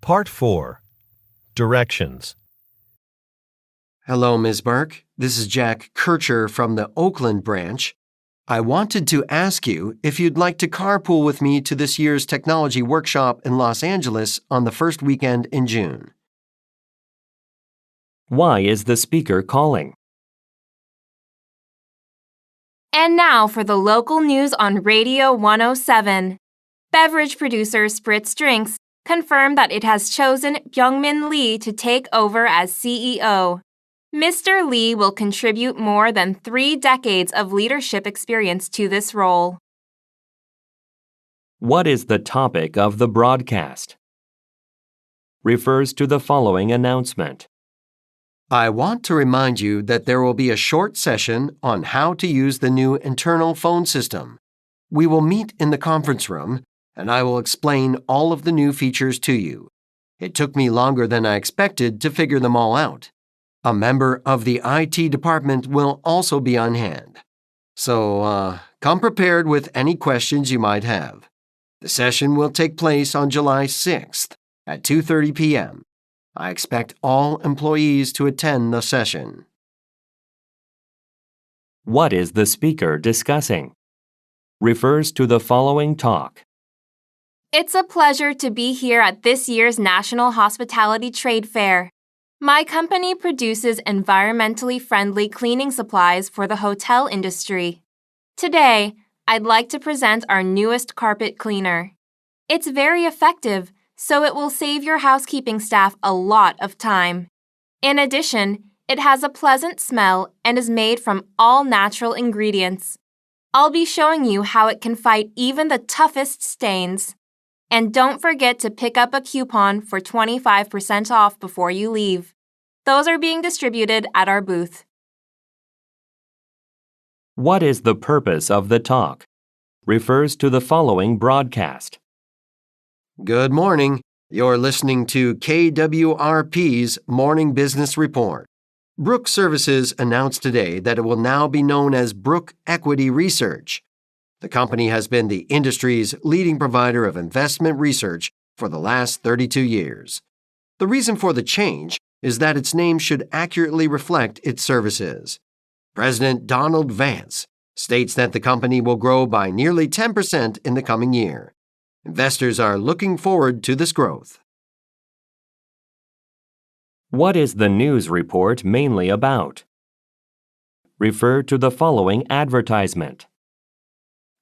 Part 4. Directions. Hello, Ms. Burke. This is Jack Kircher from the Oakland branch. I wanted to ask you if you'd like to carpool with me to this year's technology workshop in Los Angeles on the first weekend in June. Why is the speaker calling? And now for the local news on Radio 107. Beverage producer Spritz Drinks confirmed that it has chosen Byungmin Lee to take over as CEO. Mr. Lee will contribute more than 3 decades of leadership experience to this role. What is the topic of the broadcast? Refers to the following announcement. I want to remind you that there will be a short session on how to use the new internal phone system. We will meet in the conference room, and I will explain all of the new features to you. It took me longer than I expected to figure them all out. A member of the IT department will also be on hand. So, come prepared with any questions you might have. The session will take place on July 6th at 2:30 p.m. I expect all employees to attend the session. What is the speaker discussing? Refers to the following talk. It's a pleasure to be here at this year's National Hospitality Trade Fair. My company produces environmentally friendly cleaning supplies for the hotel industry. Today, I'd like to present our newest carpet cleaner. It's very effective, so it will save your housekeeping staff a lot of time. In addition, it has a pleasant smell and is made from all natural ingredients. I'll be showing you how it can fight even the toughest stains. And don't forget to pick up a coupon for 25% off before you leave. Those are being distributed at our booth. What is the purpose of the talk? Refers to the following broadcast. Good morning. You're listening to KWRP's Morning Business Report. Brook Services announced today that it will now be known as Brook Equity Research. The company has been the industry's leading provider of investment research for the last 32 years. The reason for the change is that its name should accurately reflect its services. President Donald Vance states that the company will grow by nearly 10% in the coming year. Investors are looking forward to this growth. What is the news report mainly about? Refer to the following advertisement.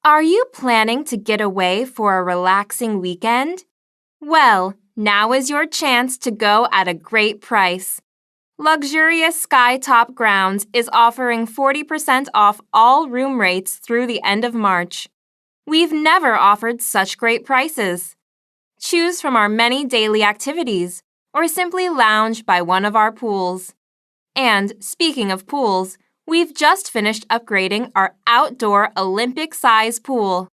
Are you planning to get away for a relaxing weekend? Well, now is your chance to go at a great price. Luxurious Skytop Grounds is offering 40% off all room rates through the end of March. We've never offered such great prices. Choose from our many daily activities or simply lounge by one of our pools. And speaking of pools, we've just finished upgrading our outdoor Olympic-size pool.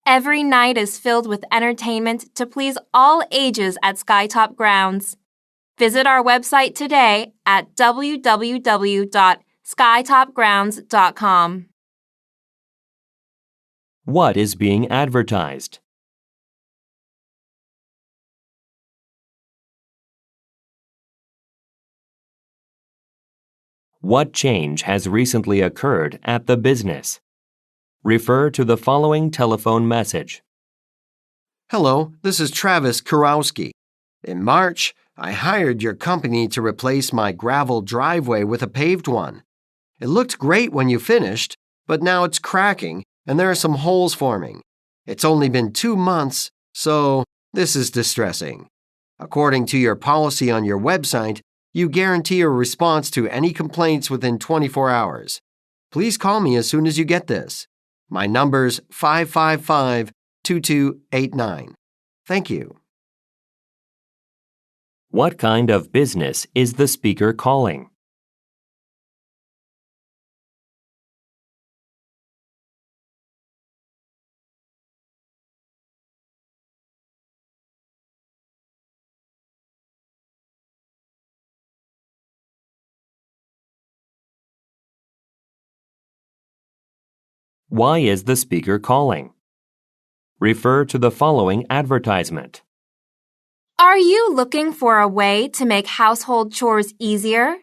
Every night is filled with entertainment to please all ages at Skytop Grounds. Visit our website today at www.skytopgrounds.com. What is being advertised? What change has recently occurred at the business? Refer to the following telephone message. Hello, this is Travis Kurowski. In March, I hired your company to replace my gravel driveway with a paved one. It looked great when you finished, but now it's cracking and there are some holes forming. It's only been 2 months, so this is distressing. According to your policy on your website, you guarantee a response to any complaints within 24 hours. Please call me as soon as you get this. My number's 555-2289. Thank you. What kind of business is the speaker calling? Why is the speaker calling? Refer to the following advertisement. Are you looking for a way to make household chores easier?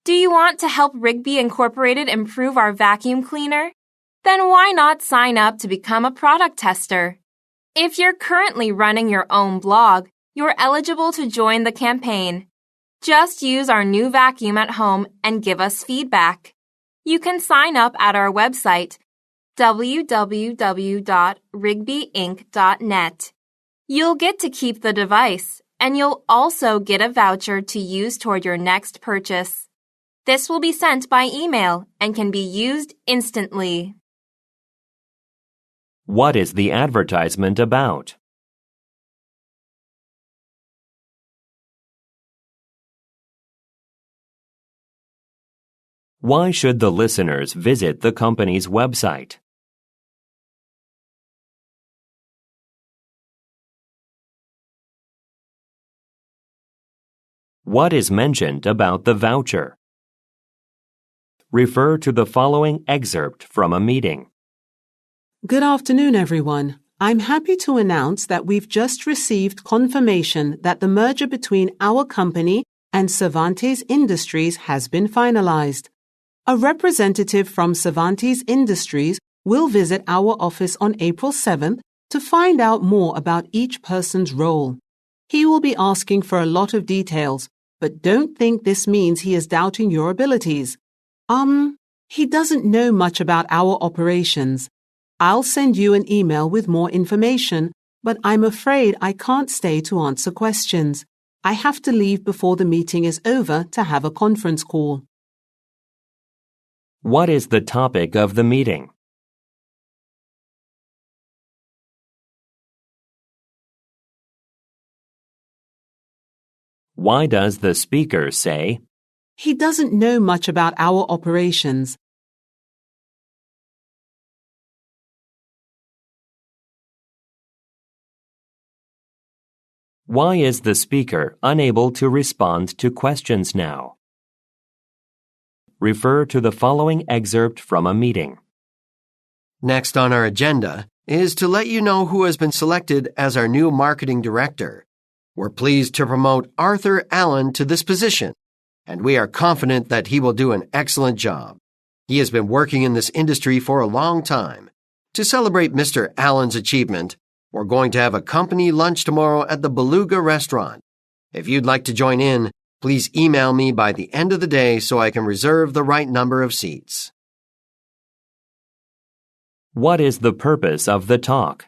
Do you want to help Rigby Incorporated improve our vacuum cleaner? Then why not sign up to become a product tester? If you're currently running your own blog, you're eligible to join the campaign. Just use our new vacuum at home and give us feedback. You can sign up at our website, www.rigbyinc.net. You'll get to keep the device, and you'll also get a voucher to use toward your next purchase. This will be sent by email and can be used instantly. What is the advertisement about? Why should the listeners visit the company's website? What is mentioned about the voucher? Refer to the following excerpt from a meeting. Good afternoon, everyone. I'm happy to announce that we've just received confirmation that the merger between our company and Cervantes Industries has been finalized. A representative from Cervantes Industries will visit our office on April 7th to find out more about each person's role. He will be asking for a lot of details, but don't think this means he is doubting your abilities. He doesn't know much about our operations. I'll send you an email with more information, but I'm afraid I can't stay to answer questions. I have to leave before the meeting is over to have a conference call. What is the topic of the meeting? Why does the speaker say, He doesn't know much about our operations. Why is the speaker unable to respond to questions now? Refer to the following excerpt from a meeting. Next on our agenda is to let you know who has been selected as our new marketing director. We're pleased to promote Arthur Allen to this position, and we are confident that he will do an excellent job. He has been working in this industry for a long time. To celebrate Mr. Allen's achievement, we're going to have a company lunch tomorrow at the Beluga restaurant. If you'd like to join in, please email me by the end of the day so I can reserve the right number of seats. What is the purpose of the talk?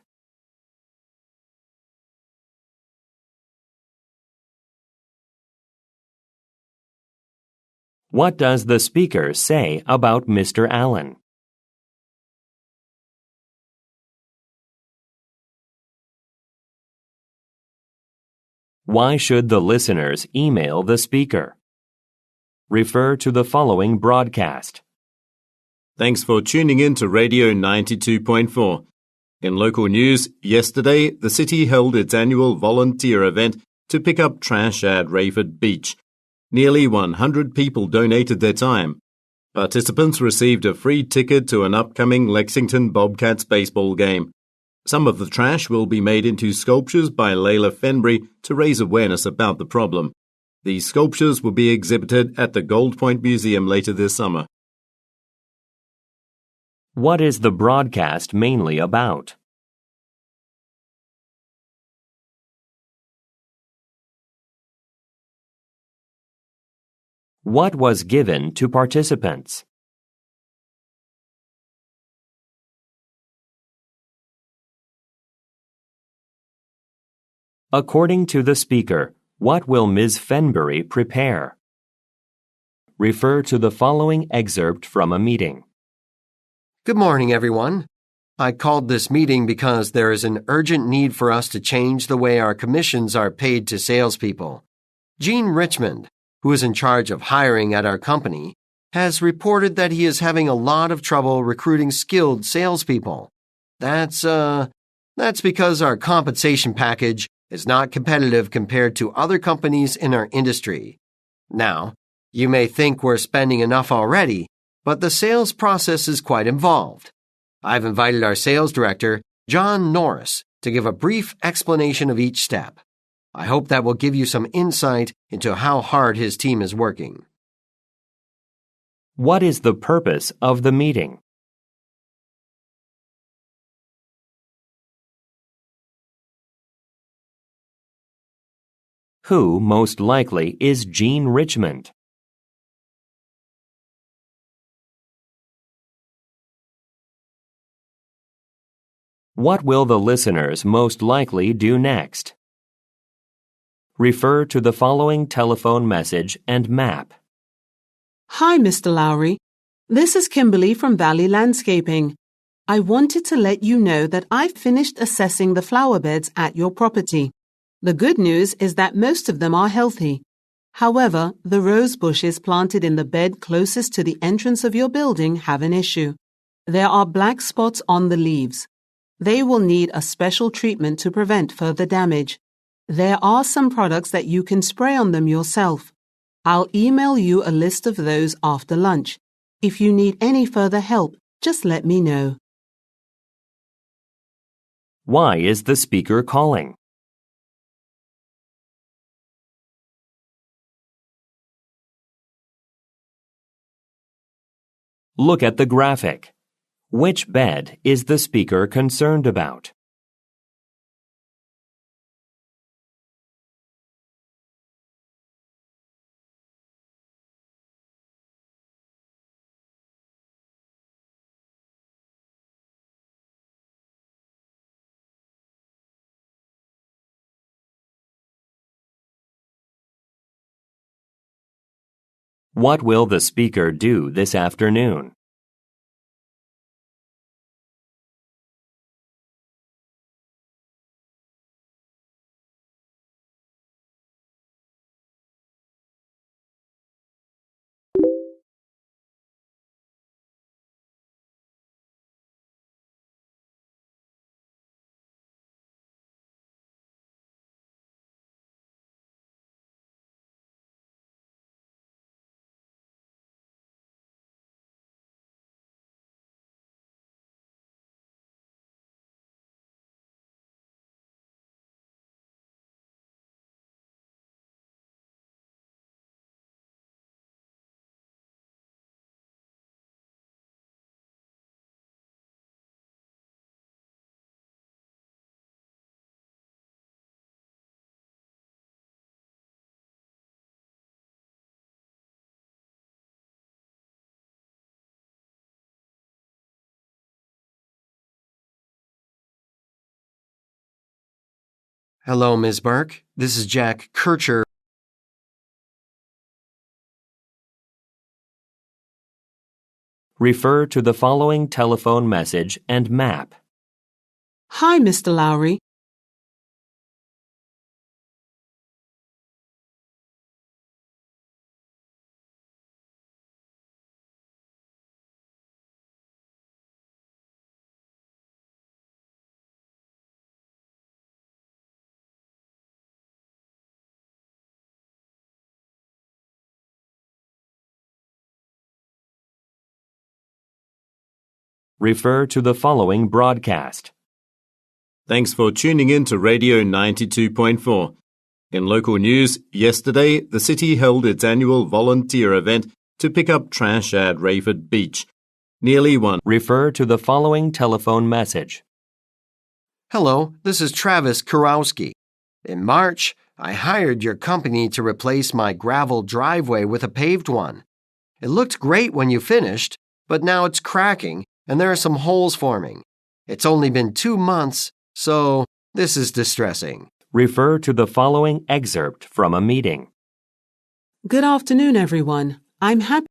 What does the speaker say about Mr. Allen? Why should the listeners email the speaker? Refer to the following broadcast. Thanks for tuning in to Radio 92.4. In local news, yesterday, the city held its annual volunteer event to pick up trash at Rayford Beach. Nearly 100 people donated their time. Participants received a free ticket to an upcoming Lexington Bobcats baseball game. Some of the trash will be made into sculptures by Layla Fenbury to raise awareness about the problem. These sculptures will be exhibited at the Gold Point Museum later this summer. What is the broadcast mainly about? What was given to participants? According to the speaker, what will Ms. Fenbury prepare? Refer to the following excerpt from a meeting. Good morning, everyone. I called this meeting because there is an urgent need for us to change the way our commissions are paid to salespeople. Gene Richmond, who is in charge of hiring at our company, has reported that he is having a lot of trouble recruiting skilled salespeople. That's because our compensation package is not competitive compared to other companies in our industry. Now, you may think we're spending enough already, but the sales process is quite involved. I've invited our sales director, John Norris, to give a brief explanation of each step. I hope that will give you some insight into how hard his team is working. What is the purpose of the meeting? Who most likely is Jean Richmond? What will the listeners most likely do next? Refer to the following telephone message and map. Hi, Mr. Lowry. This is Kimberly from Valley Landscaping. I wanted to let you know that I've finished assessing the flower beds at your property. The good news is that most of them are healthy. However, the rose bushes planted in the bed closest to the entrance of your building have an issue. There are black spots on the leaves. They will need a special treatment to prevent further damage. There are some products that you can spray on them yourself. I'll email you a list of those after lunch. If you need any further help, just let me know. Why is the speaker calling? Look at the graphic. Which bed is the speaker concerned about? What will the speaker do this afternoon? Hello, Ms. Burke. This is Jack Kircher. Refer to the following telephone message and map. Hi, Mr. Lowry. Refer to the following broadcast. Thanks for tuning in to Radio 92.4. In local news, yesterday, the city held its annual volunteer event to pick up trash at Rayford Beach. Nearly one. Refer to the following telephone message. Hello, this is Travis Kurowski. In March, I hired your company to replace my gravel driveway with a paved one. It looked great when you finished, but now it's cracking and there are some holes forming. It's only been 2 months, so this is distressing. Refer to the following excerpt from a meeting. Good afternoon, everyone. I'm happy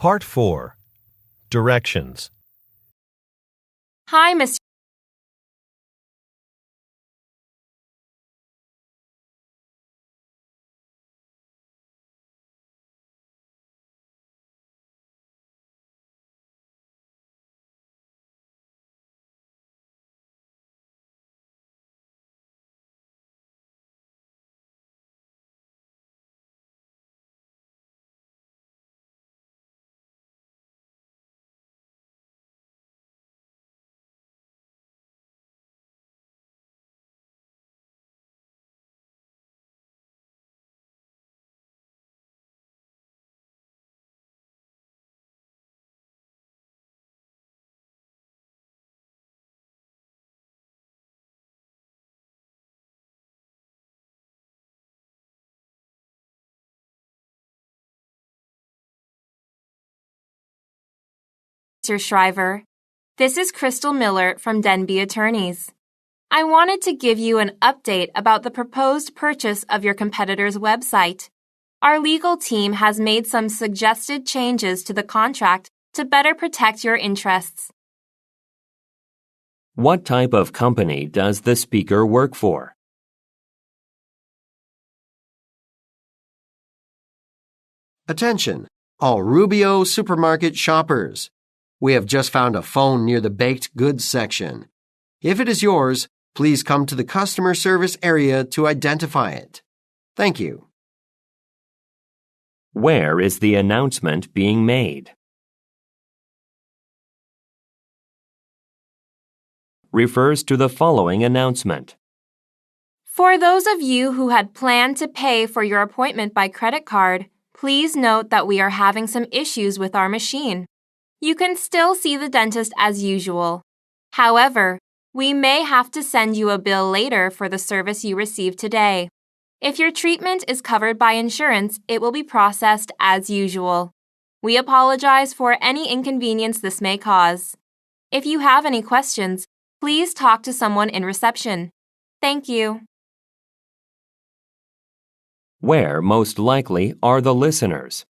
Part 4. Directions. Hi, Mr. Shriver. This is Crystal Miller from Denby Attorneys. I wanted to give you an update about the proposed purchase of your competitor's website. Our legal team has made some suggested changes to the contract to better protect your interests. What type of company does the speaker work for? Attention, all Rubio supermarket shoppers. We have just found a phone near the baked goods section. If it is yours, please come to the customer service area to identify it. Thank you. Where is the announcement being made? Refers to the following announcement. For those of you who had planned to pay for your appointment by credit card, please note that we are having some issues with our machine. You can still see the dentist as usual. However, we may have to send you a bill later for the service you received today. If your treatment is covered by insurance, it will be processed as usual. We apologize for any inconvenience this may cause. If you have any questions, please talk to someone in reception. Thank you. Where most likely are the listeners?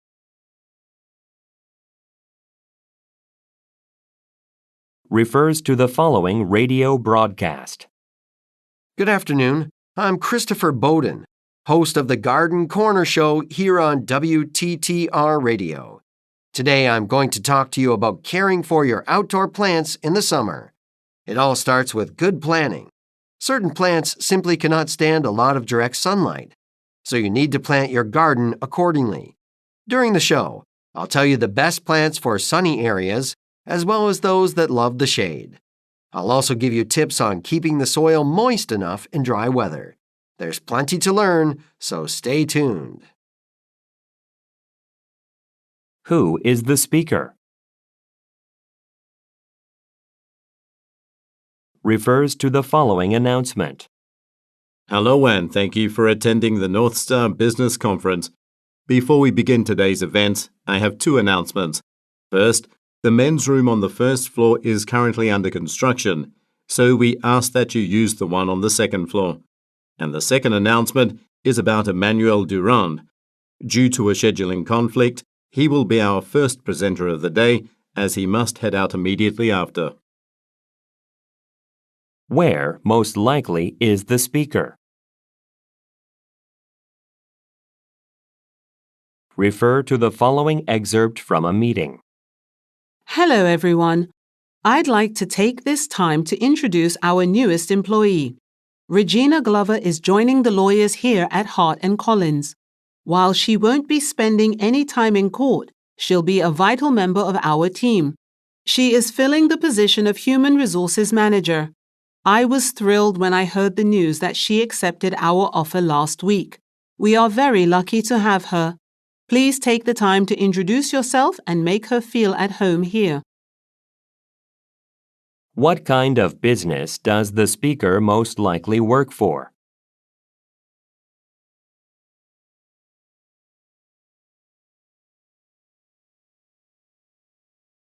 Refers to the following radio broadcast. Good afternoon. I'm Christopher Bowden, host of the Garden Corner Show here on WTTR Radio. Today I'm going to talk to you about caring for your outdoor plants in the summer. It all starts with good planning. Certain plants simply cannot stand a lot of direct sunlight, so you need to plant your garden accordingly. During the show, I'll tell you the best plants for sunny areas, as well as those that love the shade. I'll also give you tips on keeping the soil moist enough in dry weather. There's plenty to learn, so stay tuned. Who is the speaker? Refers to the following announcement. Hello and thank you for attending the North Star Business Conference. Before we begin today's event, I have two announcements. First, the men's room on the first floor is currently under construction, so we ask that you use the one on the second floor. And the second announcement is about Emmanuel Durand. Due to a scheduling conflict, he will be our first presenter of the day, as he must head out immediately after. Where most likely is the speaker? Refer to the following excerpt from a meeting. Hello, everyone. I'd like to take this time to introduce our newest employee. Regina Glover is joining the lawyers here at Hart & Collins. While she won't be spending any time in court, she'll be a vital member of our team. She is filling the position of Human Resources Manager. I was thrilled when I heard the news that she accepted our offer last week. We are very lucky to have her. Please take the time to introduce yourself and make her feel at home here. What kind of business does the speaker most likely work for?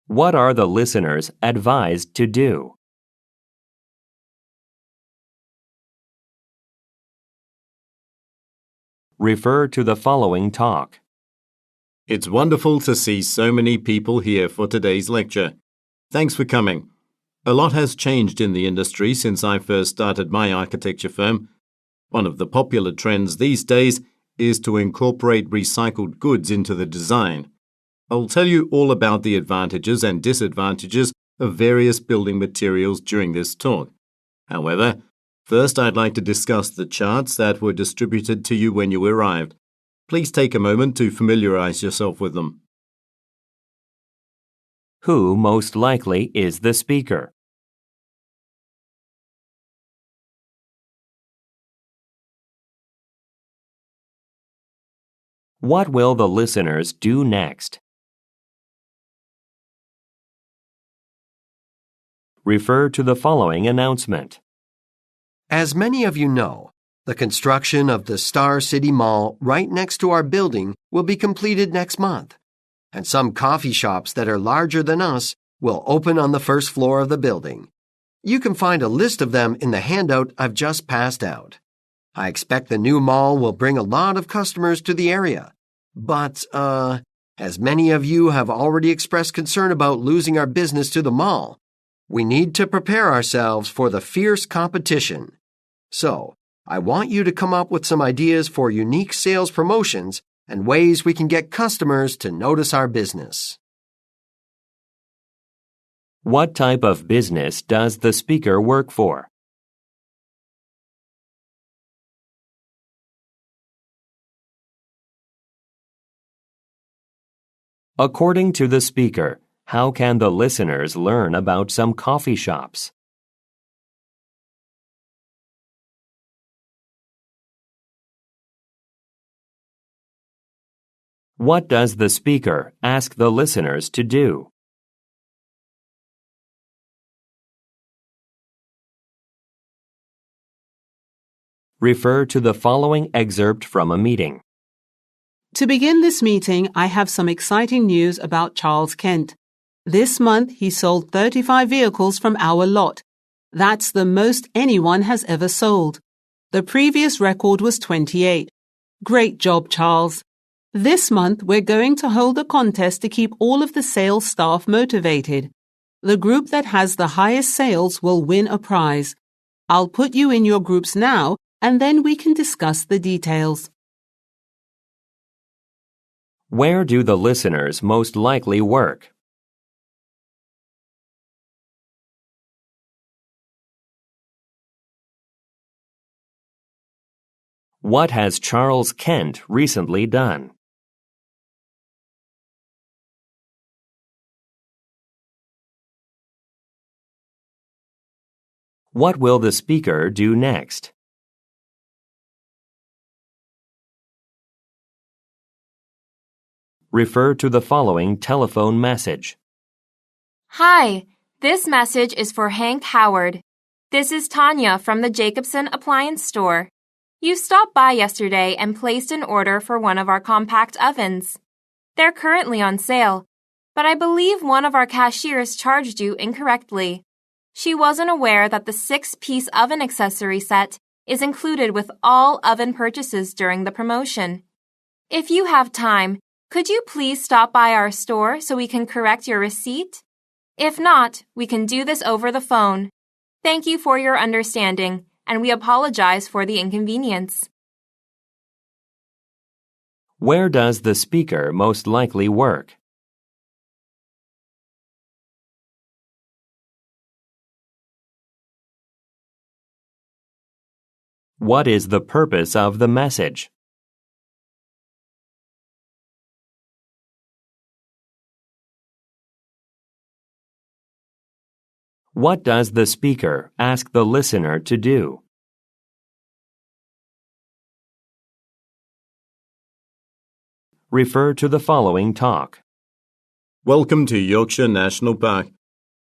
What are the listeners advised to do? Refer to the following talk. It's wonderful to see so many people here for today's lecture. Thanks for coming. A lot has changed in the industry since I first started my architecture firm. One of the popular trends these days is to incorporate recycled goods into the design. I'll tell you all about the advantages and disadvantages of various building materials during this talk. However, first I'd like to discuss the charts that were distributed to you when you arrived. Please take a moment to familiarize yourself with them. Who most likely is the speaker? What will the listeners do next? Refer to the following announcement. As many of you know, the construction of the Star City Mall right next to our building will be completed next month, and some coffee shops that are larger than us will open on the first floor of the building. You can find a list of them in the handout I've just passed out. I expect the new mall will bring a lot of customers to the area. But, as many of you have already expressed concern about losing our business to the mall, we need to prepare ourselves for the fierce competition. So, I want you to come up with some ideas for unique sales promotions and ways we can get customers to notice our business. What type of business does the speaker work for? According to the speaker, how can the listeners learn about some coffee shops? What does the speaker ask the listeners to do? Refer to the following excerpt from a meeting. To begin this meeting, I have some exciting news about Charles Kent. This month, he sold 35 vehicles from our lot. That's the most anyone has ever sold. The previous record was 28. Great job, Charles. This month, we're going to hold a contest to keep all of the sales staff motivated. The group that has the highest sales will win a prize. I'll put you in your groups now, and then we can discuss the details. Where do the listeners most likely work? What has Charles Kent recently done? What will the speaker do next? Refer to the following telephone message. Hi, this message is for Hank Howard. This is Tanya from the Jacobson Appliance Store. You stopped by yesterday and placed an order for one of our compact ovens. They're currently on sale, but I believe one of our cashiers charged you incorrectly. She wasn't aware that the 6-piece oven accessory set is included with all oven purchases during the promotion. If you have time, could you please stop by our store so we can correct your receipt? If not, we can do this over the phone. Thank you for your understanding, and we apologize for the inconvenience. Where does the speaker most likely work? What is the purpose of the message? What does the speaker ask the listener to do? Refer to the following talk. Welcome to Yorkshire National Park.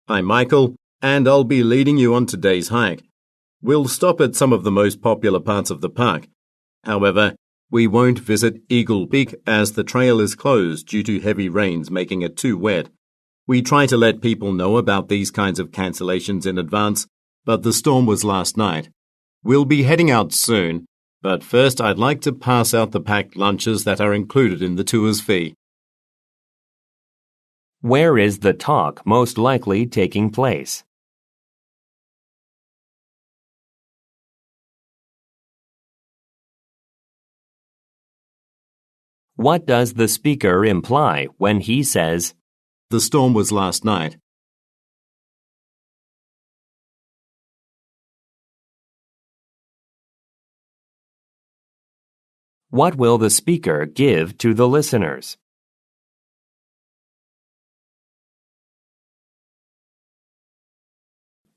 I'm Michael, and I'll be leading you on today's hike. We'll stop at some of the most popular parts of the park. However, we won't visit Eagle Peak as the trail is closed due to heavy rains making it too wet. We try to let people know about these kinds of cancellations in advance, but the storm was last night. We'll be heading out soon, but first I'd like to pass out the packed lunches that are included in the tour's fee. Where is the talk most likely taking place? What does the speaker imply when he says, The storm was last night. What will the speaker give to the listeners?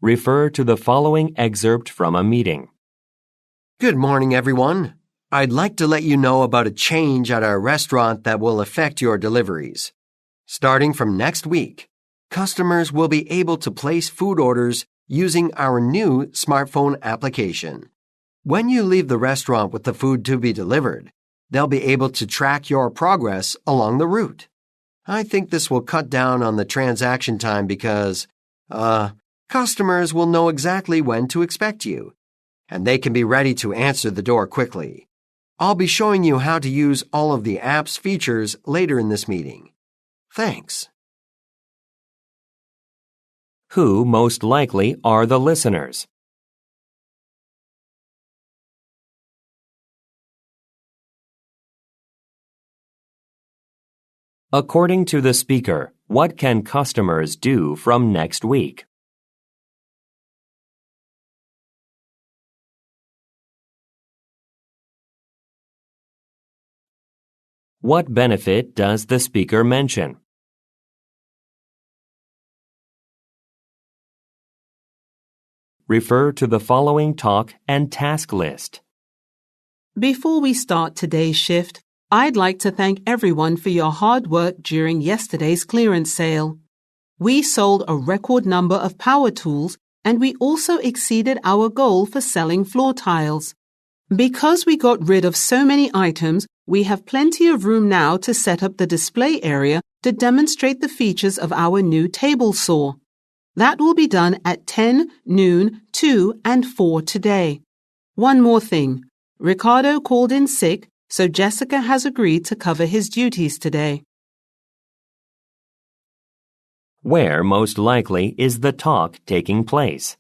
Refer to the following excerpt from a meeting. Good morning, everyone. I'd like to let you know about a change at our restaurant that will affect your deliveries. Starting from next week, customers will be able to place food orders using our new smartphone application. When you leave the restaurant with the food to be delivered, they'll be able to track your progress along the route. I think this will cut down on the transaction time because, customers will know exactly when to expect you, and they can be ready to answer the door quickly. I'll be showing you how to use all of the app's features later in this meeting. Thanks. Who most likely are the listeners? According to the speaker, what can customers do from next week? What benefit does the speaker mention? Refer to the following talk and task list. Before we start today's shift, I'd like to thank everyone for your hard work during yesterday's clearance sale. We sold a record number of power tools, and we also exceeded our goal for selling floor tiles. Because we got rid of so many items, we have plenty of room now to set up the display area to demonstrate the features of our new table saw. That will be done at 10, noon, 2, and 4 today. One more thing. Ricardo called in sick, so Jessica has agreed to cover his duties today. Where most likely is the talk taking place?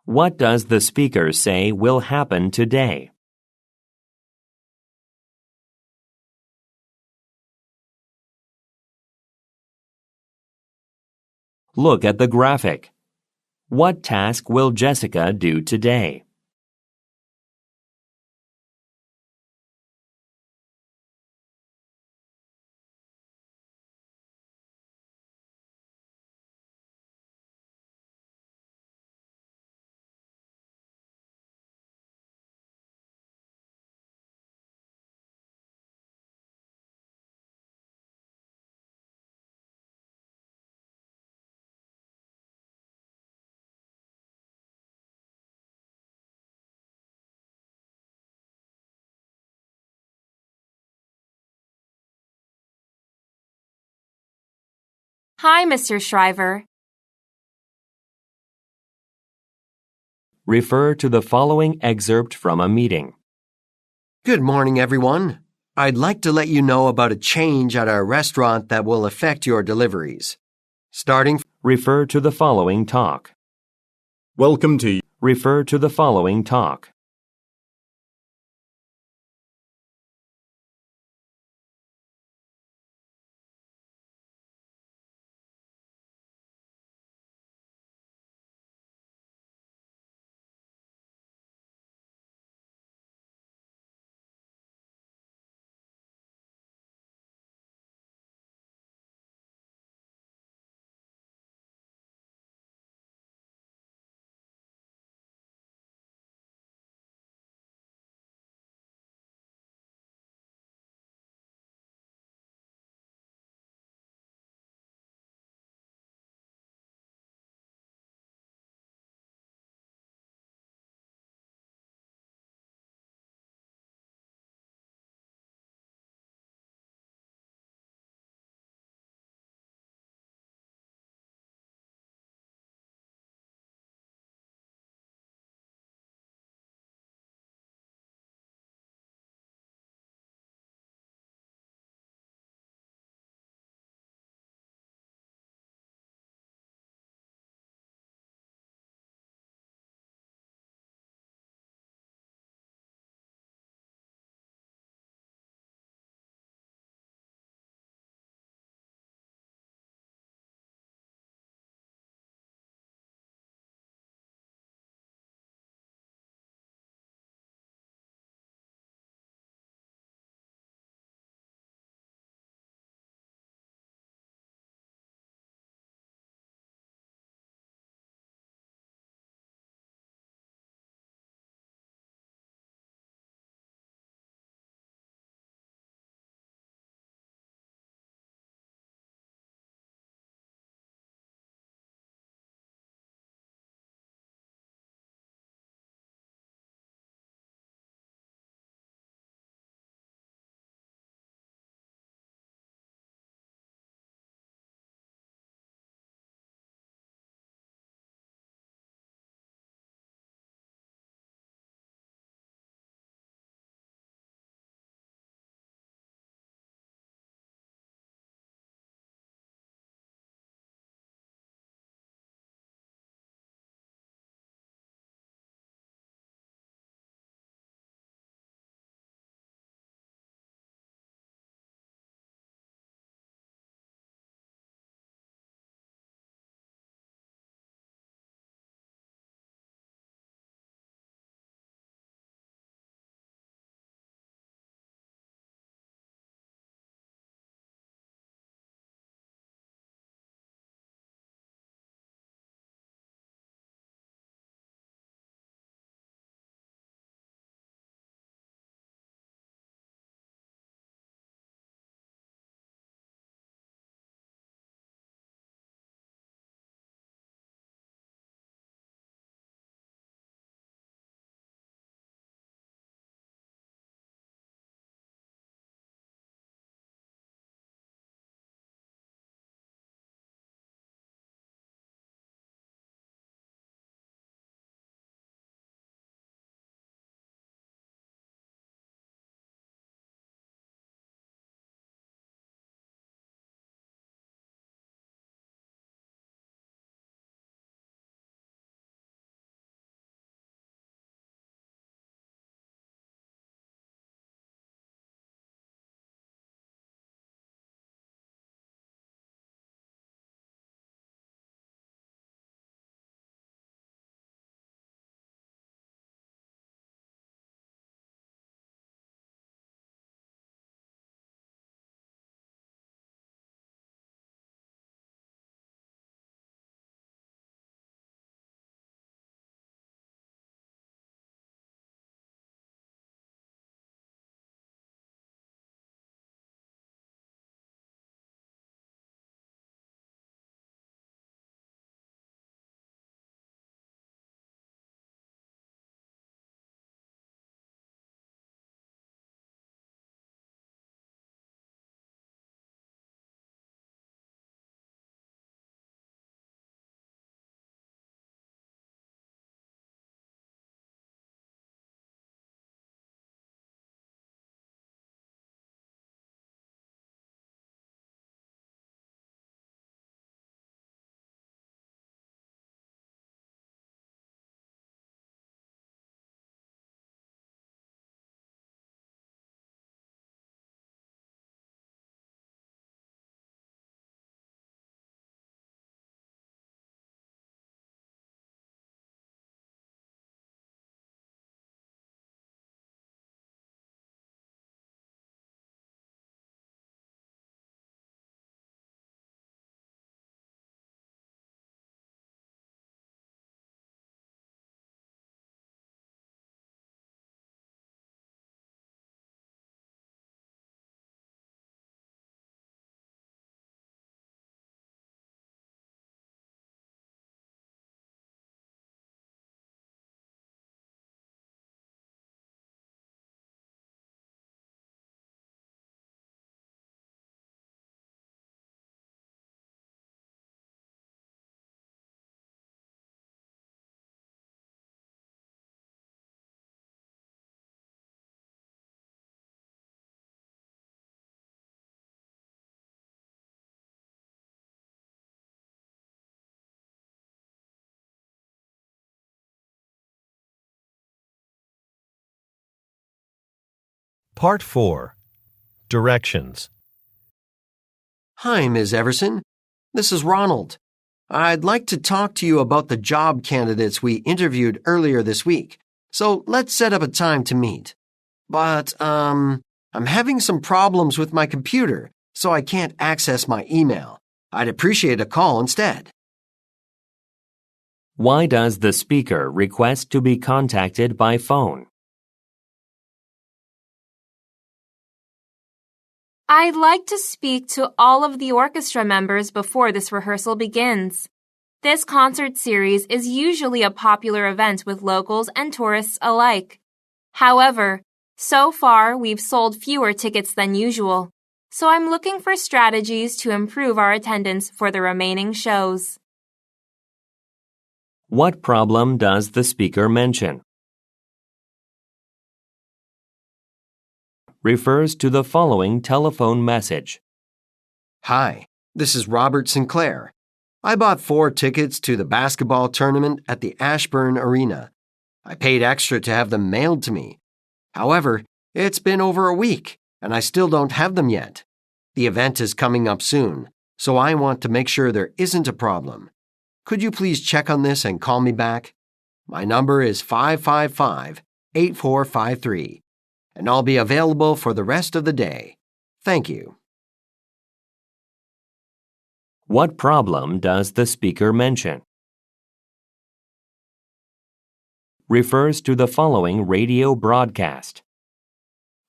What does the speaker say will happen today? Look at the graphic. What task will Jessica do today? Hi, Mr. Shriver. Refer to the following excerpt from a meeting. Good morning, everyone. I'd like to let you know about a change at our restaurant that will affect your deliveries. Refer to the following talk. Welcome to Refer to the following talk. Part 4. Directions. Hi, Ms. Everson. This is Ronald. I'd like to talk to you about the job candidates we interviewed earlier this week, so let's set up a time to meet. But, I'm having some problems with my computer, so I can't access my email. I'd appreciate a call instead. Why does the speaker request to be contacted by phone? I'd like to speak to all of the orchestra members before this rehearsal begins. This concert series is usually a popular event with locals and tourists alike. However, so far we've sold fewer tickets than usual, so I'm looking for strategies to improve our attendance for the remaining shows. What problem does the speaker mention? Refers to the following telephone message. Hi, this is Robert Sinclair. I bought 4 tickets to the basketball tournament at the Ashburn Arena. I paid extra to have them mailed to me. However, it's been over a week, and I still don't have them yet. The event is coming up soon, so I want to make sure there isn't a problem. Could you please check on this and call me back? My number is 555-8453, and I'll be available for the rest of the day. Thank you. What problem does the speaker mention? Refers to the following radio broadcast.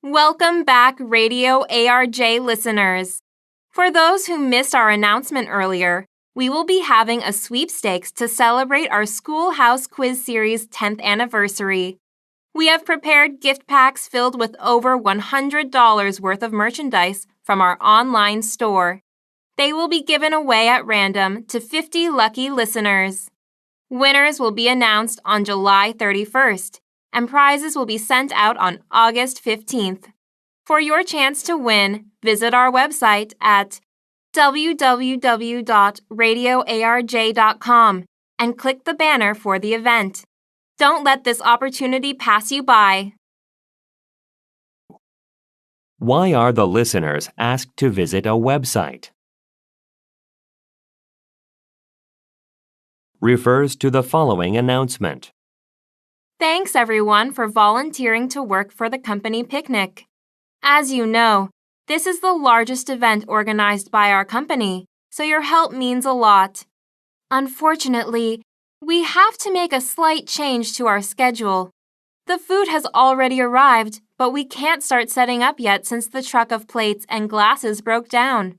Welcome back, Radio ARJ listeners. For those who missed our announcement earlier, we will be having a sweepstakes to celebrate our Schoolhouse Quiz Series 10th anniversary. We have prepared gift packs filled with over $100 worth of merchandise from our online store. They will be given away at random to 50 lucky listeners. Winners will be announced on July 31st, and prizes will be sent out on August 15th. For your chance to win, visit our website at www.radioarj.com and click the banner for the event. Don't let this opportunity pass you by. Why are the listeners asked to visit a website? Refers to the following announcement. Thanks everyone for volunteering to work for the company picnic. As you know, this is the largest event organized by our company, so your help means a lot. Unfortunately, we have to make a slight change to our schedule. The food has already arrived, but we can't start setting up yet since the truck of plates and glasses broke down.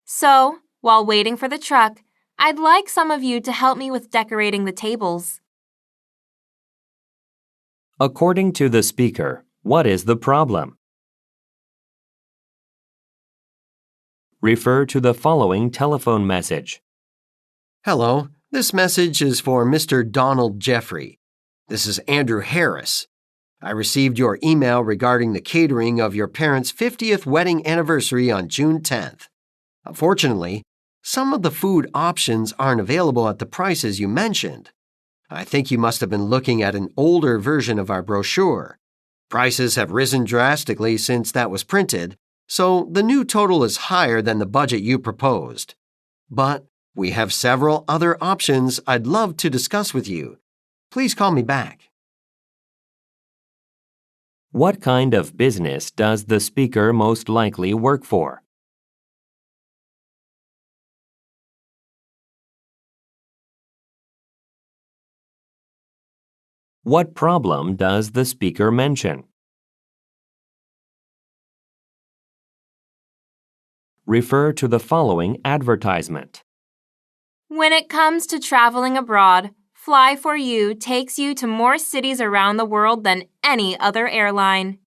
So, while waiting for the truck, I'd like some of you to help me with decorating the tables. According to the speaker, what is the problem? Refer to the following telephone message. Hello, this message is for Mr. Donald Jeffrey. This is Andrew Harris. I received your email regarding the catering of your parents' 50th wedding anniversary on June 10th. Unfortunately, some of the food options aren't available at the prices you mentioned. I think you must have been looking at an older version of our brochure. Prices have risen drastically since that was printed, so the new total is higher than the budget you proposed. But we have several other options I'd love to discuss with you. Please call me back. What kind of business does the speaker most likely work for? What problem does the speaker mention? Refer to the following advertisement. When it comes to traveling abroad, Fly4You takes you to more cities around the world than any other airline.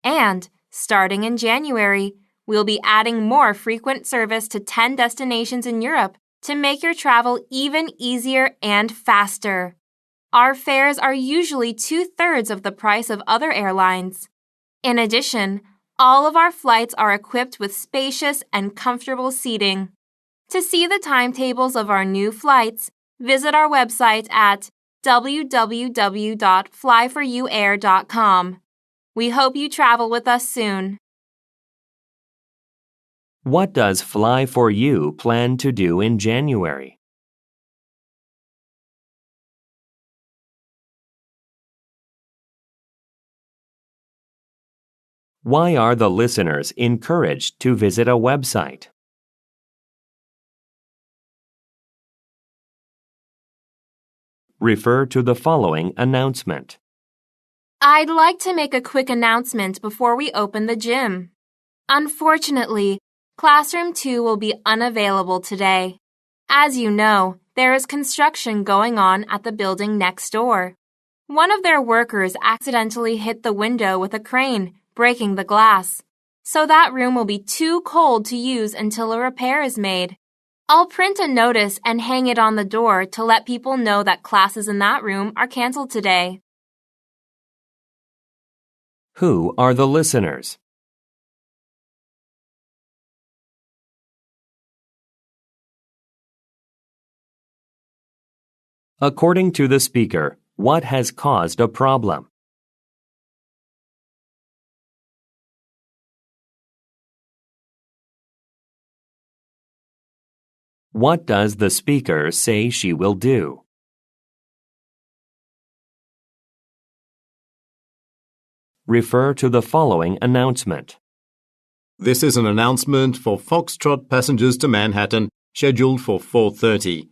And, starting in January, we'll be adding more frequent service to 10 destinations in Europe to make your travel even easier and faster. Our fares are usually 2/3 of the price of other airlines. In addition, all of our flights are equipped with spacious and comfortable seating. To see the timetables of our new flights, visit our website at www.fly4uair.com. We hope you travel with us soon. What does Fly for You plan to do in January? Why are the listeners encouraged to visit a website? Refer to the following announcement. I'd like to make a quick announcement before we open the gym. Unfortunately, Classroom 2 will be unavailable today. As you know, there is construction going on at the building next door. One of their workers accidentally hit the window with a crane, breaking the glass. So that room will be too cold to use until a repair is made. I'll print a notice and hang it on the door to let people know that classes in that room are canceled today. Who are the listeners? According to the speaker, what has caused a problem? What does the speaker say she will do? Refer to the following announcement. This is an announcement for Foxtrot passengers to Manhattan, scheduled for 4:30.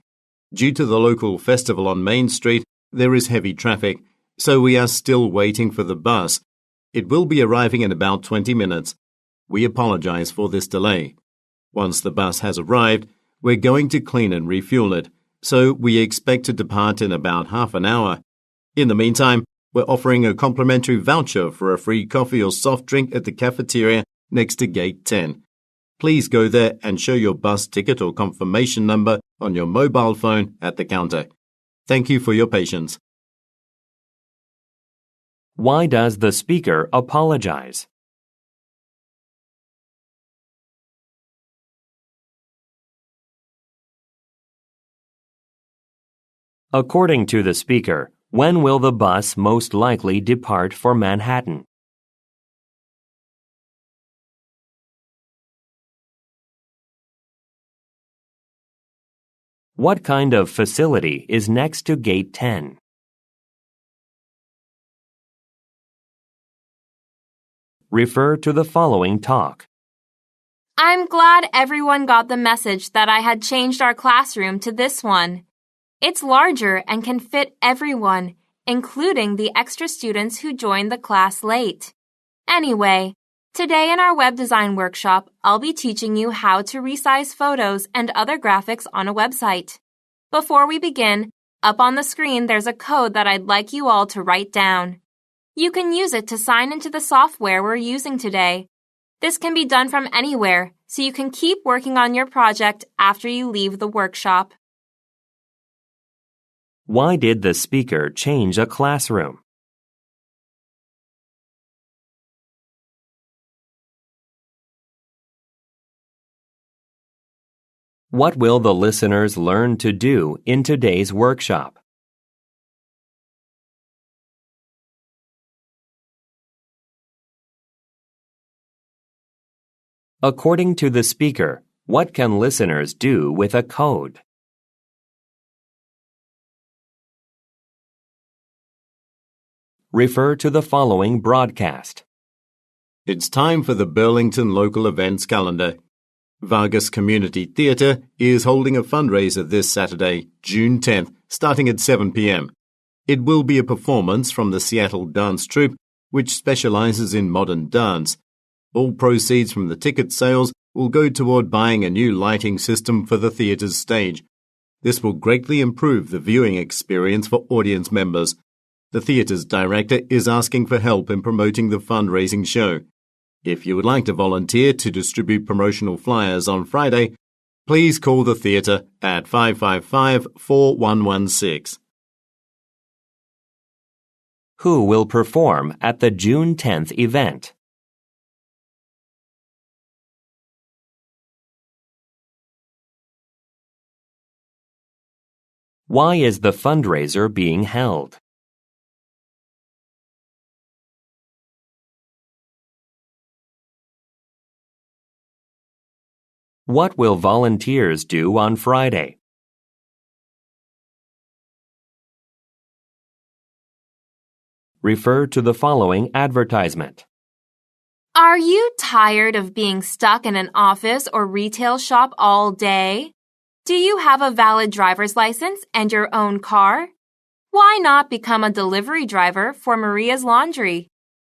Due to the local festival on Main Street, there is heavy traffic, so we are still waiting for the bus. It will be arriving in about 20 minutes. We apologize for this delay. Once the bus has arrived, we're going to clean and refuel it, so we expect to depart in about half an hour. In the meantime, we're offering a complimentary voucher for a free coffee or soft drink at the cafeteria next to Gate 10. Please go there and show your bus ticket or confirmation number on your mobile phone at the counter. Thank you for your patience. Why does the speaker apologize? According to the speaker, when will the bus most likely depart for Manhattan? What kind of facility is next to Gate 10? Refer to the following talk. I'm glad everyone got the message that I had changed our classroom to this one. It's larger and can fit everyone, including the extra students who joined the class late. Anyway, today in our web design workshop, I'll be teaching you how to resize photos and other graphics on a website. Before we begin, up on the screen there's a code that I'd like you all to write down. You can use it to sign into the software we're using today. This can be done from anywhere, so you can keep working on your project after you leave the workshop. Why did the speaker change a classroom? What will the listeners learn to do in today's workshop? According to the speaker, what can listeners do with a code? Refer to the following broadcast. It's time for the Burlington Local Events Calendar. Vargas Community Theatre is holding a fundraiser this Saturday, June 10th, starting at 7 p.m. It will be a performance from the Seattle Dance Troupe, which specializes in modern dance. All proceeds from the ticket sales will go toward buying a new lighting system for the theatre's stage. This will greatly improve the viewing experience for audience members. The theatre's director is asking for help in promoting the fundraising show. If you would like to volunteer to distribute promotional flyers on Friday, please call the theatre at 555-4116. Who will perform at the June 10th event? Why is the fundraiser being held? What will volunteers do on Friday? Refer to the following advertisement. Are you tired of being stuck in an office or retail shop all day? Do you have a valid driver's license and your own car? Why not become a delivery driver for Maria's Laundry?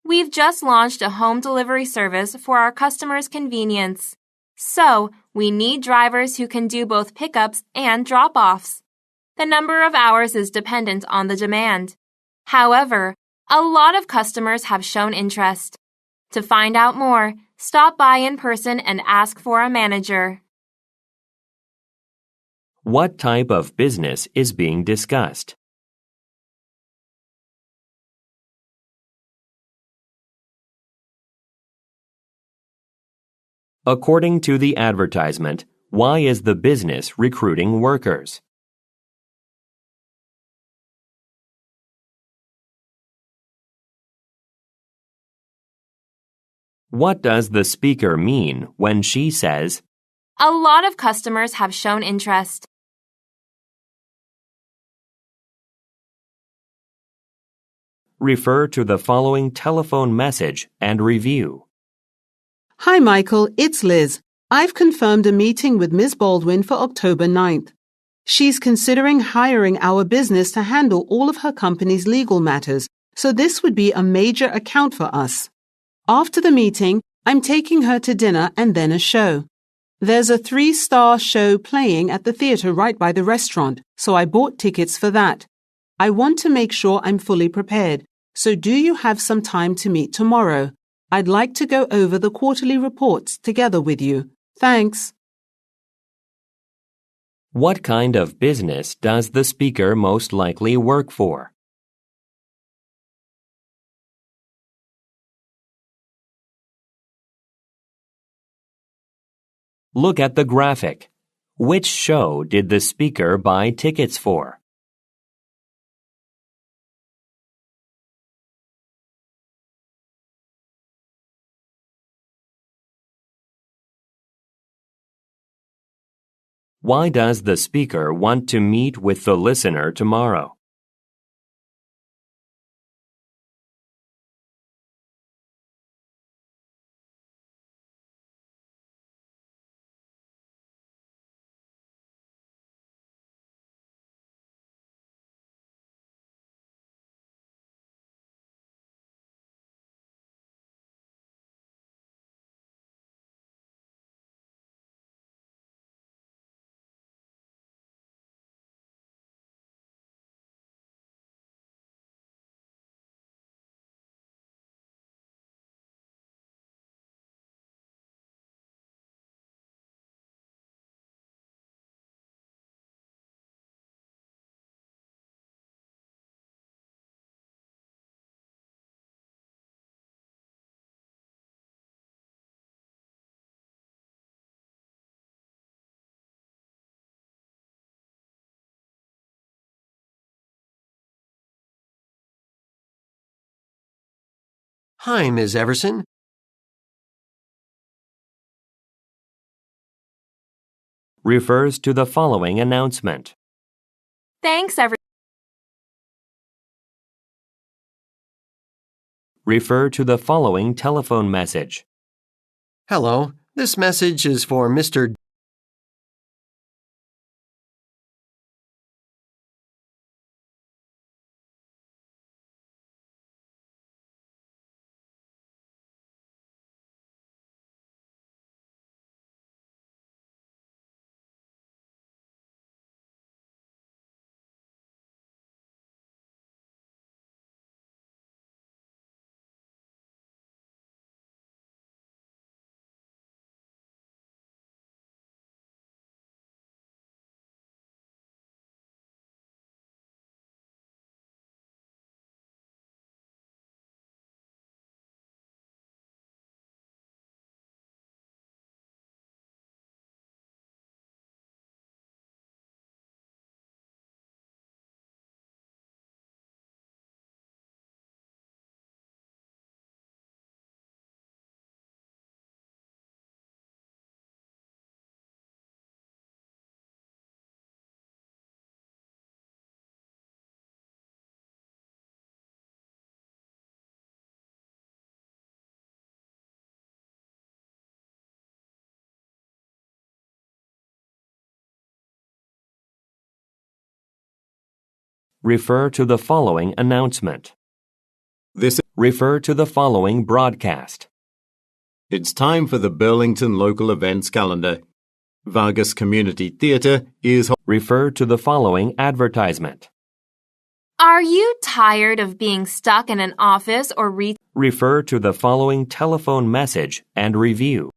We've just launched a home delivery service for our customers' convenience. So, we need drivers who can do both pickups and drop-offs. The number of hours is dependent on the demand. However, a lot of customers have shown interest. To find out more, stop by in person and ask for a manager. What type of business is being discussed? According to the advertisement, why is the business recruiting workers? What does the speaker mean when she says, A lot of customers have shown interest. Refer to the following telephone message and review. Hi, Michael. It's Liz. I've confirmed a meeting with Ms. Baldwin for October 9th. She's considering hiring our business to handle all of her company's legal matters, so this would be a major account for us. After the meeting, I'm taking her to dinner and then a show. There's a 3-star show playing at the theater right by the restaurant, so I bought tickets for that. I want to make sure I'm fully prepared, so do you have some time to meet tomorrow? I'd like to go over the quarterly reports together with you. Thanks. What kind of business does the speaker most likely work for? Look at the graphic. Which show did the speaker buy tickets for? Why does the speaker want to meet with the listener tomorrow? Hi, Ms. Everson. Refers to the following announcement. Thanks, everyone. Refer to the following telephone message. Hello, this message is for Mr. Refer to the following announcement. Refer to the following broadcast. It's time for the Burlington Local Events Calendar. Vargas Community Theatre is... Refer to the following advertisement. Are you tired of being stuck in an office or Refer to the following telephone message and review.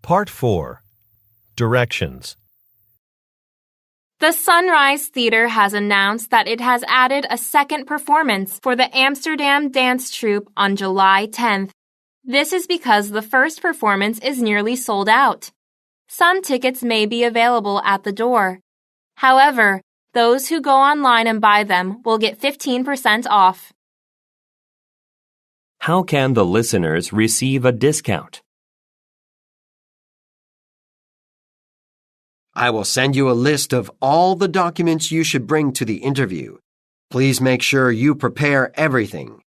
Part 4. Directions. The Sunrise Theater has announced that it has added a second performance for the Amsterdam Dance Troupe on July 10th. This is because the first performance is nearly sold out. Some tickets may be available at the door. However, those who go online and buy them will get 15% off. How can the listeners receive a discount? I will send you a list of all the documents you should bring to the interview. Please make sure you prepare everything.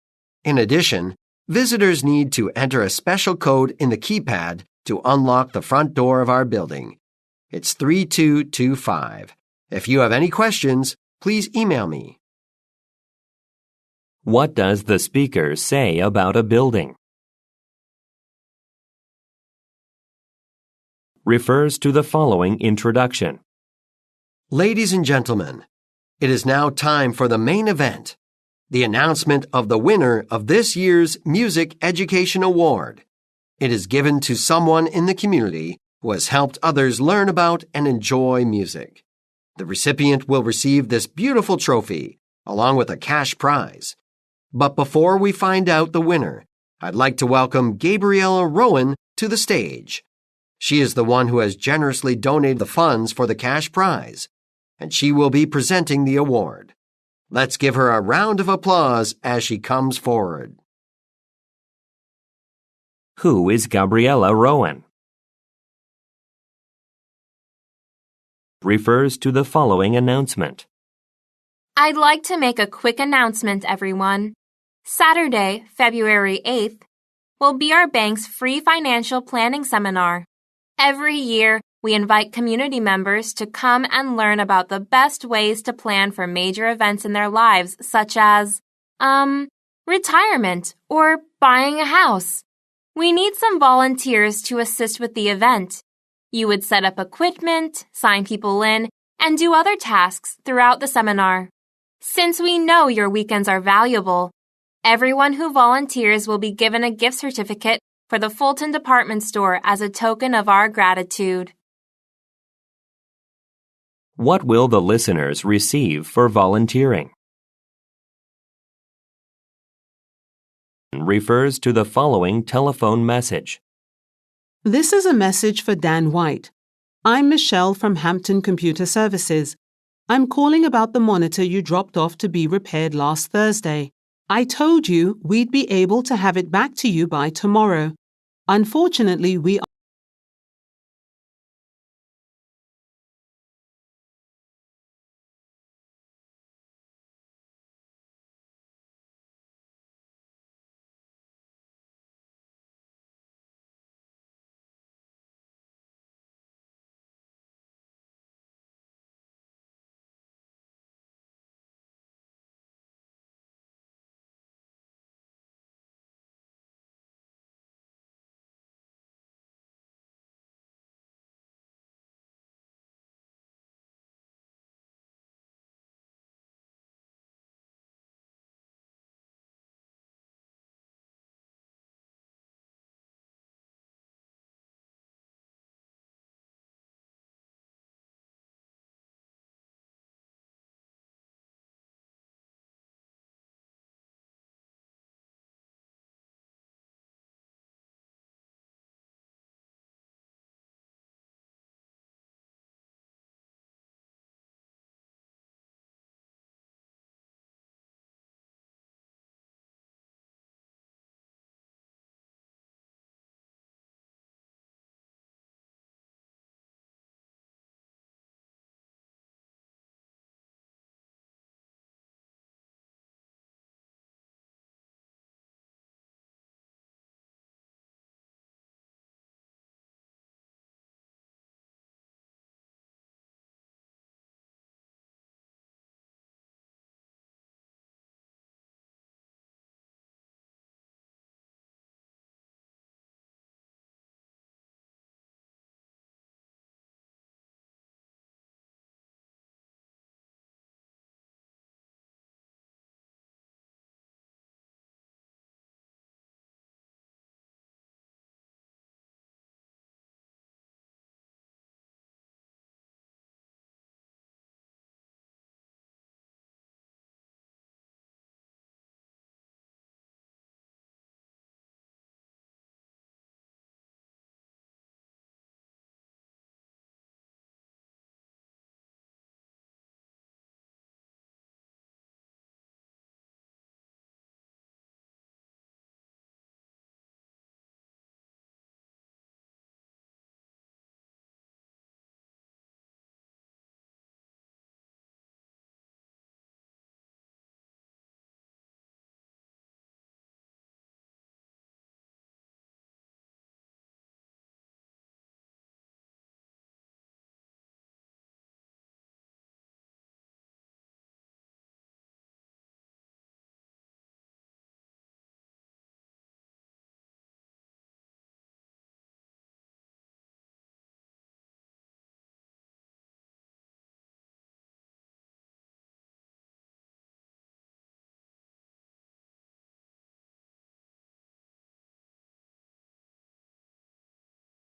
In addition, visitors need to enter a special code in the keypad to unlock the front door of our building. It's 3225. If you have any questions, please email me. What does the speaker say about a building? Refers to the following introduction. Ladies and gentlemen, it is now time for the main event, the announcement of the winner of this year's Music Education Award. It is given to someone in the community who has helped others learn about and enjoy music. The recipient will receive this beautiful trophy, along with a cash prize. But before we find out the winner, I'd like to welcome Gabriella Rowan to the stage. She is the one who has generously donated the funds for the cash prize. and she will be presenting the award. Let's give her a round of applause as she comes forward. Who is Gabriella Rowan? Refers to the following announcement. I'd like to make a quick announcement, everyone. Saturday, February 8th, will be our bank's free financial planning seminar. Every year, we invite community members to come and learn about the best ways to plan for major events in their lives, such as, retirement or buying a house. We need some volunteers to assist with the event. You would set up equipment, sign people in, and do other tasks throughout the seminar. Since we know your weekends are valuable, everyone who volunteers will be given a gift certificate for the Fulton department store as a token of our gratitude. What will the listeners receive for volunteering? Refers to the following telephone message. This is a message for Dan White. I'm Michelle from Hampton Computer Services. I'm calling about the monitor you dropped off to be repaired last Thursday. I told you we'd be able to have it back to you by tomorrow. Unfortunately, we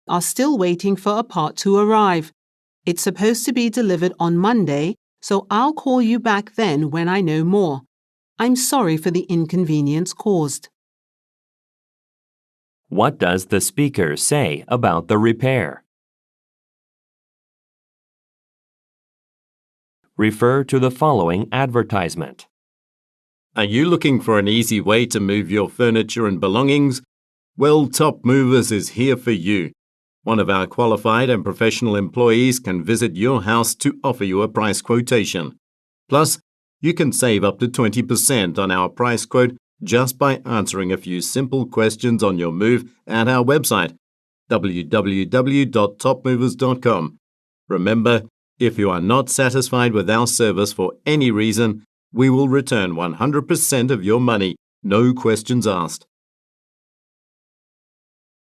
are still waiting for a part to arrive. It's supposed to be delivered on Monday, so I'll call you back then when I know more. I'm sorry for the inconvenience caused. What does the speaker say about the repair? Refer to the following advertisement. Are you looking for an easy way to move your furniture and belongings? Well, Top Movers is here for you. One of our qualified and professional employees can visit your house to offer you a price quotation. Plus, you can save up to 20% on our price quote just by answering a few simple questions on your move at our website, www.topmovers.com. Remember, if you are not satisfied with our service for any reason, we will return 100% of your money, no questions asked.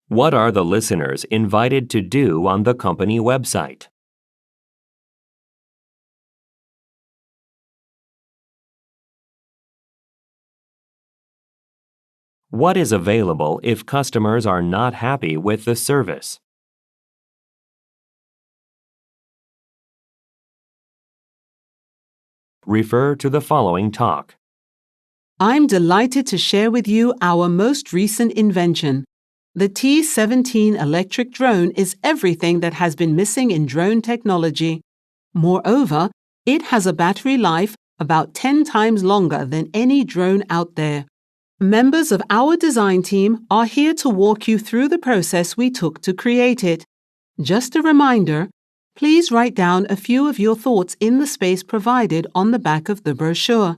What are the listeners invited to do on the company website? What is available if customers are not happy with the service? Refer to the following talk. I'm delighted to share with you our most recent invention. The T-17 electric drone is everything that has been missing in drone technology. Moreover, it has a battery life about 10 times longer than any drone out there. Members of our design team are here to walk you through the process we took to create it. Just a reminder, please write down a few of your thoughts in the space provided on the back of the brochure.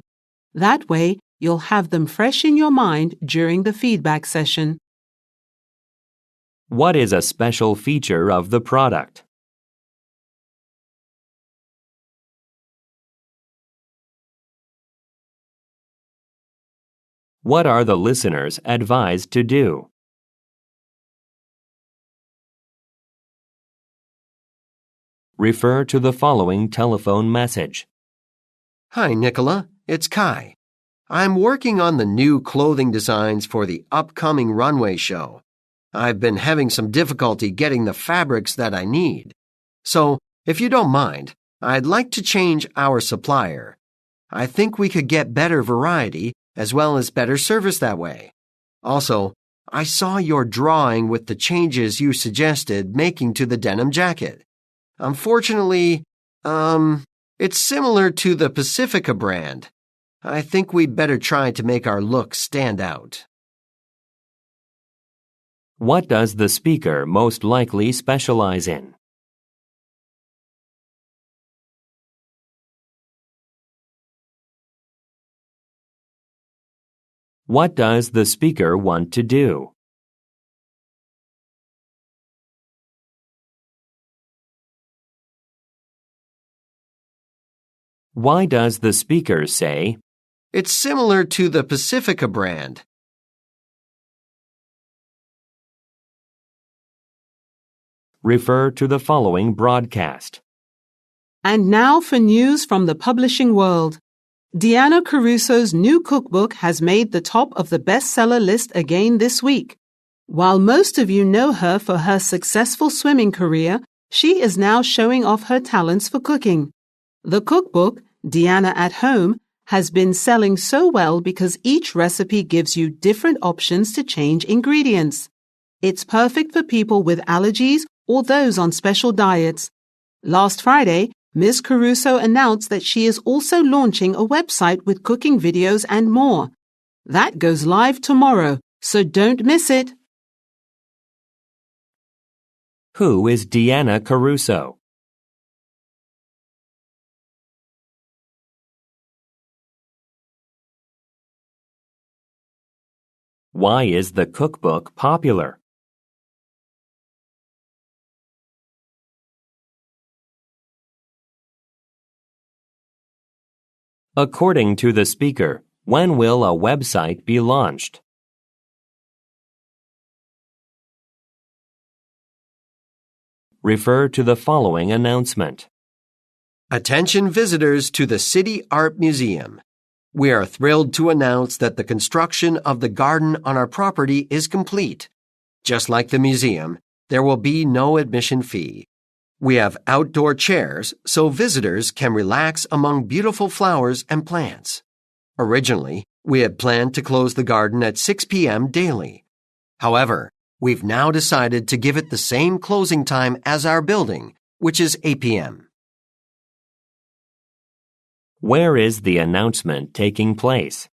That way, you'll have them fresh in your mind during the feedback session. What is a special feature of the product? What are the listeners advised to do? Refer to the following telephone message. Hi, Nicola. It's Kai. I'm working on the new clothing designs for the upcoming runway show. I've been having some difficulty getting the fabrics that I need. So, if you don't mind, I'd like to change our supplier. I think we could get better variety as well as better service that way. Also, I saw your drawing with the changes you suggested making to the denim jacket. Unfortunately, it's similar to the Pacifica brand. I think we'd better try to make our look stand out. What does the speaker most likely specialize in? What does the speaker want to do? Why does the speaker say, It's similar to the Pacifica brand. Refer to the following broadcast. And now for news from the publishing world. Deanna Caruso's new cookbook has made the top of the bestseller list again this week. While most of you know her for her successful swimming career, she is now showing off her talents for cooking. The cookbook, Deanna at Home, has been selling so well because each recipe gives you different options to change ingredients. It's perfect for people with allergies or those on special diets. Last Friday, Ms. Caruso announced that she is also launching a website with cooking videos and more. That goes live tomorrow, so don't miss it. Who is Deanna Caruso? Why is the cookbook popular? According to the speaker, when will a website be launched? Refer to the following announcement. Attention visitors to the City Art Museum. We are thrilled to announce that the construction of the garden on our property is complete. Just like the museum, there will be no admission fee. We have outdoor chairs so visitors can relax among beautiful flowers and plants. Originally, we had planned to close the garden at 6 p.m. daily. However, we've now decided to give it the same closing time as our building, which is 8 p.m. Where is the announcement taking place?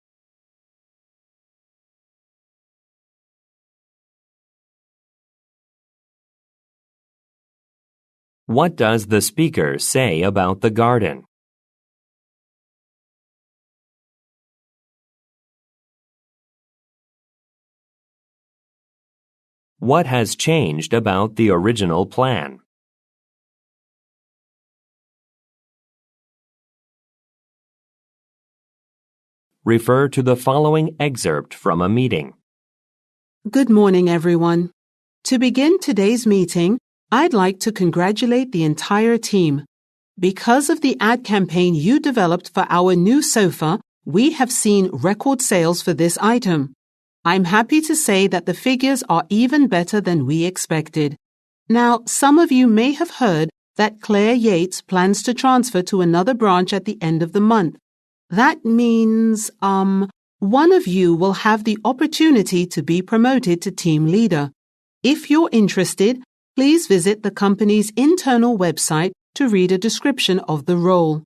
What does the speaker say about the garden? What has changed about the original plan? Refer to the following excerpt from a meeting. Good morning, everyone. To begin today's meeting, I'd like to congratulate the entire team. Because of the ad campaign you developed for our new sofa, we have seen record sales for this item. I'm happy to say that the figures are even better than we expected. Now, some of you may have heard that Claire Yates plans to transfer to another branch at the end of the month. That means, one of you will have the opportunity to be promoted to team leader. If you're interested, please visit the company's internal website to read a description of the role.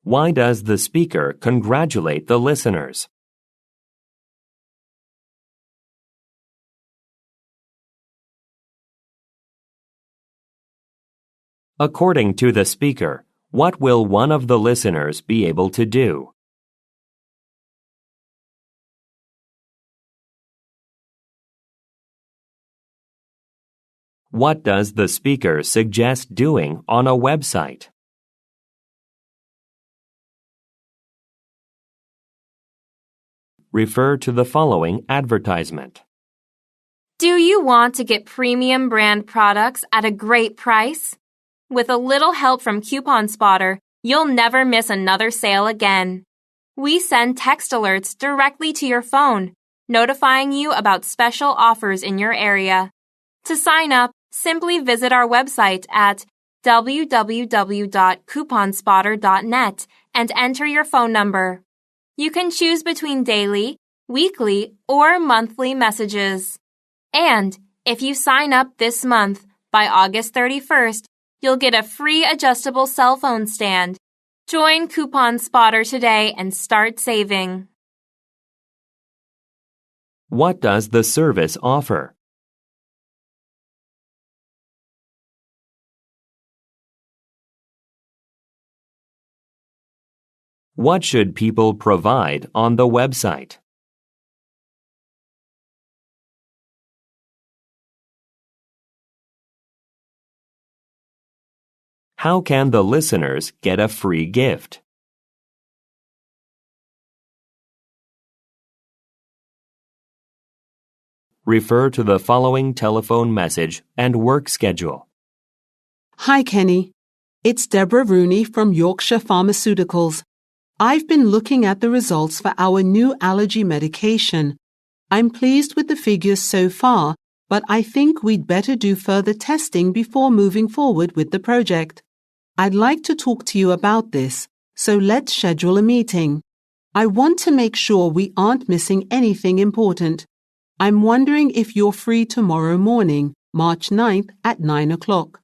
Why does the speaker congratulate the listeners? According to the speaker, what will one of the listeners be able to do? What does the speaker suggest doing on a website? Refer to the following advertisement. Do you want to get premium brand products at a great price? With a little help from Coupon Spotter, you'll never miss another sale again. We send text alerts directly to your phone, notifying you about special offers in your area. To sign up, simply visit our website at www.couponspotter.net and enter your phone number. You can choose between daily, weekly, or monthly messages. And if you sign up this month, by August 31st, you'll get a free adjustable cell phone stand. Join Coupon Spotter today and start saving. What does the service offer? What should people provide on the website? How can the listeners get a free gift? Refer to the following telephone message and work schedule. Hi, Kenny. It's Deborah Rooney from Yorkshire Pharmaceuticals. I've been looking at the results for our new allergy medication. I'm pleased with the figures so far, but I think we'd better do further testing before moving forward with the project. I'd like to talk to you about this, so let's schedule a meeting. I want to make sure we aren't missing anything important. I'm wondering if you're free tomorrow morning, March 9th at 9 o'clock.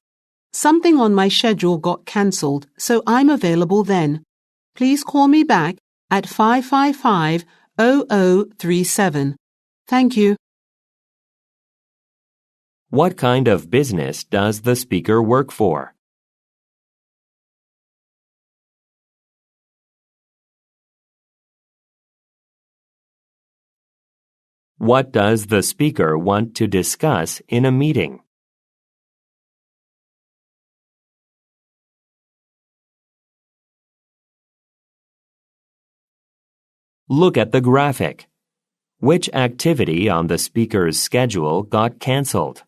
Something on my schedule got cancelled, so I'm available then. Please call me back at 555-0037. Thank you. What kind of business does the speaker work for? What does the speaker want to discuss in a meeting? Look at the graphic. Which activity on the speaker's schedule got canceled?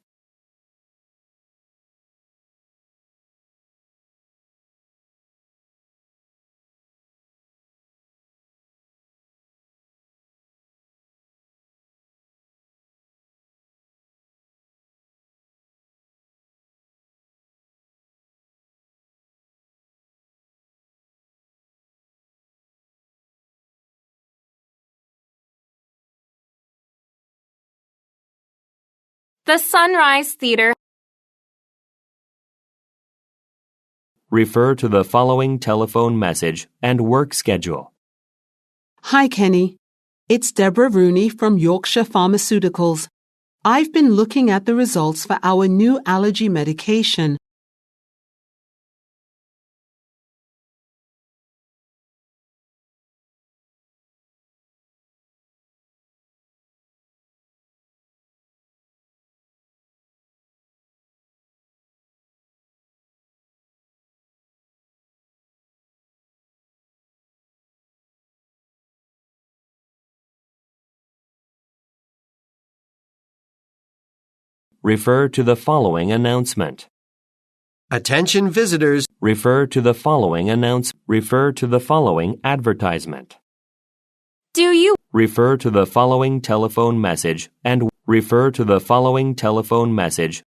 The Sunrise Theater. Refer to the following telephone message and work schedule. Hi, Kenny. It's Deborah Rooney from Yorkshire Pharmaceuticals. I've been looking at the results for our new allergy medication. Refer to the following announcement. Attention visitors. Refer to the following Refer to the following advertisement. Do you Refer to the following telephone message and refer to the following telephone message